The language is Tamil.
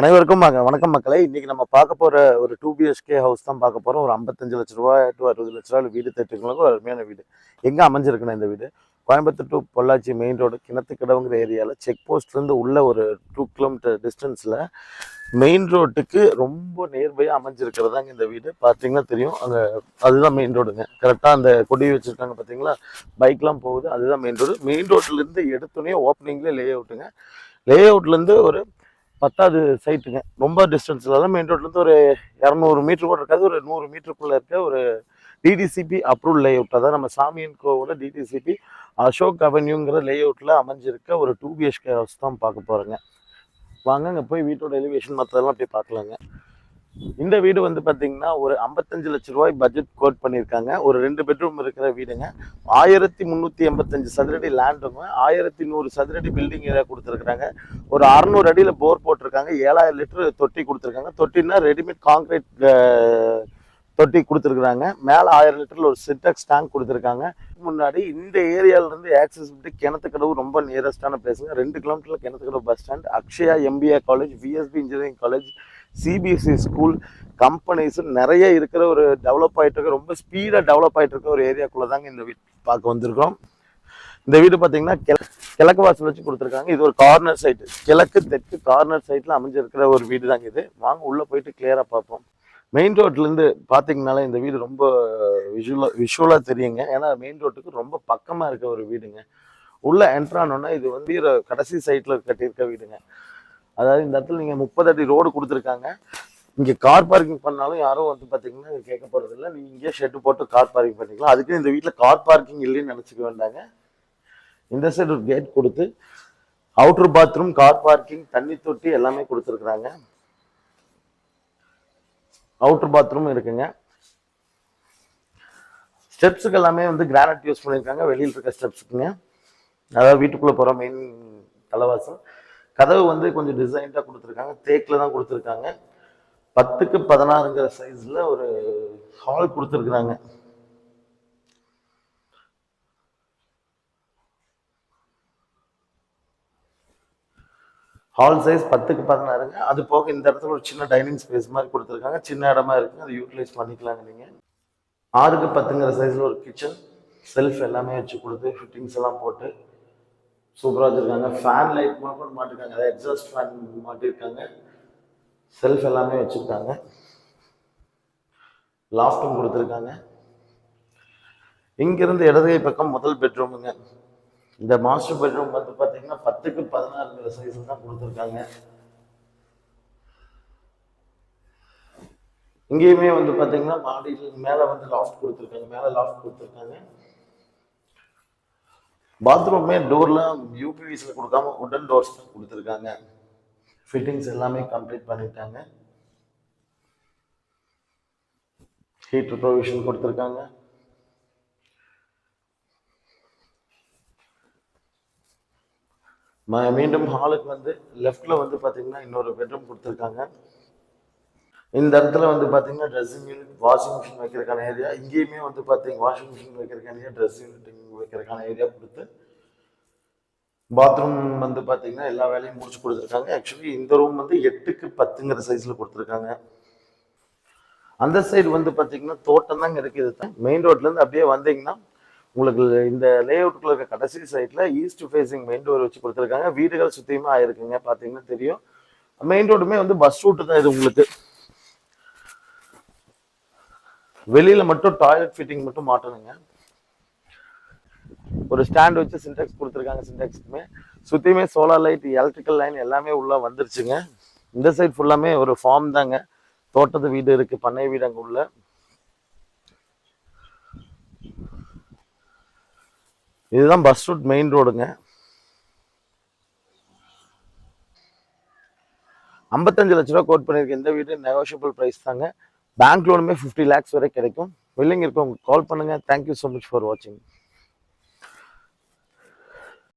அனைவருக்கும் வணக்கம் மக்களே. இன்னைக்கு நம்ம பார்க்க போற ஒரு 2 BHK ஹவுஸ் தான் பார்க்க போறோம். ஒரு 55 லட்ச ரூபாய் டு 60 லட்ச ரூபாய் வீடு தேட்டங்களுக்கு ஒரு அருமையான வீடு. எங்க அமைஞ்சிருக்குன்னா இந்த வீடு Coimbatore to Pollachi main road கிணத்துக்கடவுங்கிற ஏரியாவில் செக் போஸ்ட்லேருந்து உள்ள ஒரு 2 கிலோமீட்டர் டிஸ்டன்ஸில் மெயின் ரோட்டுக்கு ரொம்ப நியர்பையாக அமைஞ்சிருக்கிறதாங்க இந்த வீடு. பார்த்தீங்கன்னா தெரியும், அங்கே அதுதான் மெயின் ரோடுங்க. கரெக்டாக அந்த கொடி வச்சுருக்காங்க பார்த்தீங்களா, பைக்லாம் போகுது, அதுதான் மெயின் ரோடு. மெயின் ரோட்லேருந்து எடுத்தோடனே ஓப்பனிங்லேயே லே அவுட்டுங்க. லே அவுட்லேருந்து ஒரு 10வது சைட்டுங்க. ரொம்ப டிஸ்டன்ஸில் தான், மெயின் ரோட்லேருந்து ஒரு 200 மீட்டர் கூட இருக்காது, ஒரு 100 மீட்டருக்குள்ளே இருக்க ஒரு டிடிசிபி அப்ரூவல் லே அவுட். அதான் நம்ம சாமியன் கோவோட டிடிசிபி அசோக் அவென்யூங்கிற லே அவுட்டில் அமைஞ்சிருக்க ஒரு 2 BHK ஹவுஸ் தான் பார்க்க போகிறேங்க. வாங்க அங்கே போய் வீட்டோட எலிவேஷன் மற்றதெல்லாம் அப்படியே பார்க்கலாங்க. இந்த வீடு வந்து பார்த்தீங்கன்னா ஒரு 55 லட்ச ரூபாய் பட்ஜெட் கோட் பண்ணியிருக்காங்க. ஒரு 2 பெட்ரூம் இருக்கிற வீடுங்க. 1385 சதுரடி லேண்டுங்க, 1100 சதுரடி பில்டிங் ஏரியா கொடுத்துருக்குறாங்க. ஒரு 600 அடியில் போர் போட்டிருக்காங்க. 7000 லிட்டர் தொட்டி கொடுத்துருக்காங்க. தொட்டின்னா ரெடிமேட் கான்கிரீட் தொட்டி கொடுத்துருக்குறாங்க. மேலே 1000 லிட்டரில் ஒரு சின்டெக்ஸ் டேங்க் கொடுத்துருக்காங்க. முன்னாடி இந்த ஏரியாவிலேருந்து ஆக்சசிபிலிட்டி கிணத்துக்கடவு ரொம்ப நியரஸ்டான பிளேஸுங்க. 2 கிலோமீட்டரில் Kinathukadavu bus stand, Akshaya MBA college, VSB engineering college, CBSE school, companies நிறைய இருக்கிற ஒரு டெவலப் ஆகிட்டு இருக்க, ரொம்ப ஸ்பீடாக டெவலப் ஆகிட்டு இருக்க ஒரு ஏரியாக்குள்ளே தாங்க இந்த வீடு பார்க்க வந்திருக்கோம். இந்த வீடு பார்த்தீங்கன்னா கிழக்கு வாசல் வச்சு கொடுத்துருக்காங்க. இது ஒரு கார்னர் சைட்டு, கிழக்கு தெற்கு கார்னர் சைட்டில் அமைஞ்சிருக்கிற ஒரு வீடு தாங்க இது. வாங்க உள்ளே போயிட்டு கிளியராக பார்ப்போம். மெயின் ரோட்லேருந்து பார்த்தீங்கனாலே இந்த வீடு ரொம்ப விஷுவலாக தெரியுங்க. ஏன்னா மெயின் ரோட்டுக்கு ரொம்ப பக்கமாக இருக்க ஒரு வீடுங்க. உள்ளே என்ட்ரானோன்னா இது வந்து கடைசி சைட்டில் கட்டியிருக்க வீடுங்க. அதாவது இந்த இடத்துல நீங்கள் 30 அடி ரோடு கொடுத்துருக்காங்க. இங்கே கார் பார்க்கிங் பண்ணாலும் யாரும் வந்து பார்த்தீங்கன்னா கேட்க போகிறது இல்லை. நீங்கள் இங்கேயே ஷெட்டு போட்டு கார் பார்க்கிங் பண்ணிக்கலாம். அதுக்கு இந்த வீட்டில் கார் பார்க்கிங் இல்லைன்னு நினச்சிக்க வேண்டாங்க. இந்த சைடு ஒரு கேட் கொடுத்து அவுட்டர் பாத்ரூம், கார் பார்க்கிங், தண்ணி தொட்டி எல்லாமே கொடுத்துருக்குறாங்க. அவுட்டர் பாத்ரூம் இருக்குங்க. ஸ்டெப்ஸுக்கு எல்லாமே வந்து கிரானைட் யூஸ் பண்ணியிருக்காங்க. வெளியில் இருக்க ஸ்டெப்ஸுக்குங்க, அதாவது வீட்டுக்குள்ளே போகிற மெயின் தலைவாசல். கதவு வந்து கொஞ்சம் டிசைன்டாக கொடுத்துருக்காங்க, தேக்கில் தான் கொடுத்துருக்காங்க. 10க்கு 16ங்கிற சைஸில் ஒரு ஹால் கொடுத்துருக்குறாங்க. ஹால் சைஸ் 10க்கு 16ங்க. அது போக இந்த இடத்துல ஒரு சின்ன டைனிங் ஸ்பேஸ் மாதிரி கொடுத்துருக்காங்க. சின்ன இடமா இருக்குங்க, அதை யூட்டிலைஸ் பண்ணிக்கலாங்க நீங்கள். 6க்கு 10ங்கிற சைஸில் ஒரு கிச்சன், செல்ஃப் எல்லாமே வச்சு கொடுத்து ஃபிட்டிங்ஸ் எல்லாம் போட்டு சூப்பராக வச்சுருக்காங்க. ஃபேன் லைட் மட்டும் மாட்டிருக்காங்க, அதாவது எக்ஸாஸ்ட் ஃபேன் மாட்டிருக்காங்க. செல்ஃப் எல்லாமே வச்சுருக்காங்க. லாஃப்டும் கொடுத்துருக்காங்க. இங்கிருந்து இடதுகை பக்கம் முதல் பெட்ரூமுங்க. இந்த மாஸ்டர் பெட்ரூம் வந்து பார்த்தீங்கன்னா 10க்கு 16ங்கிற சைஸில் தான் கொடுத்துருக்காங்க. இங்கேயுமே வந்து பார்த்தீங்கன்னா மாடியில் மேலே வந்து லாஃப்ட் கொடுத்துருக்காங்க, மேலே லாஃப்ட் கொடுத்துருக்காங்க. பாத்ரூமே டோர்லாம் யூபிவிசியில் கொடுக்காம உடன் டோர்ஸ் கொடுத்துருக்காங்க. ஃபிட்டிங்ஸ் எல்லாமே கம்ப்ளீட் பண்ணிட்டாங்க. ஹீட்டர் ப்ரொவிஷன் கொடுத்துருக்காங்க. மீண்டும் ஹாலுக்கு வந்து லெஃப்டில் வந்து பார்த்தீங்கன்னா இன்னொரு பெட்ரூம் கொடுத்துருக்காங்க. இந்த இடத்துல வந்து பார்த்தீங்கன்னா ட்ரெஸ்ஸிங் யூனிட், வாஷிங் மிஷின் வைக்கிறதுக்கான ஏரியா. இங்கேயுமே வந்து பார்த்தீங்கன்னா வாஷிங் மிஷின் வைக்கிறதுக்கான ஏரியா, ட்ரெஸ் யூனிட் வைக்கிறதுக்கான ஏரியா கொடுத்து பாத்ரூம் வந்து பார்த்தீங்கன்னா எல்லா வேலையும் முடிச்சு கொடுத்துருக்காங்க. ஆக்சுவலி இந்த ரூம் வந்து 8க்கு 10ங்கிற சைஸில் கொடுத்துருக்காங்க. அந்த சைடு வந்து பார்த்தீங்கன்னா தோட்டம் தாங்க இருக்குது. மெயின் ரோட்லேருந்து அப்படியே வந்தீங்கன்னா உங்களுக்கு இந்த லே அவுட்டுக்குள்ள இருக்க கடைசி சைடில் ஈஸ்ட் ஃபேஸிங் மெயின் டோர் வச்சு கொடுத்துருக்காங்க. வீடுகள் சுற்றியுமே ஆயிருக்குங்க, பார்த்தீங்கன்னா தெரியும். மெயின் ரோடுமே வந்து பஸ் ரூட்டு தான் இது. உங்களுக்கு வெளியில் மட்டும் டாய்லெட் ஃபிட்டிங் மட்டும் மாட்டணுங்க. ஒரு ஸ்டாண்ட் வச்சு சின்டெக்ஸ் கொடுத்துருக்காங்க. சின்டெக்ஸுக்குமே சுற்றியுமே சோலார் லைட், எலக்ட்ரிக்கல் லைன் எல்லாமே உள்ளே வந்துருச்சுங்க. இந்த சைட் ஃபுல்லாமே ஒரு ஃபார்ம் தாங்க. தோட்டத்து வீடு இருக்குது, பண்ணை வீடு அங்கே உள்ள. இதுதான் பஸ் ரூட் மெயின் ரோடுங்க. 55 லட்ச ரூபா கோட் பண்ணியிருக்க இந்த வீடு நெகோஷியபிள் ப்ரைஸ் தாங்க. பேங்க் லோனுமே 50 lakhs வரை கிடைக்கும். வில்லிங் இருக்கவங்க கால் பண்ணுங்கள். தேங்க்யூ ஸோ மச் ஃபார் வாட்சிங்.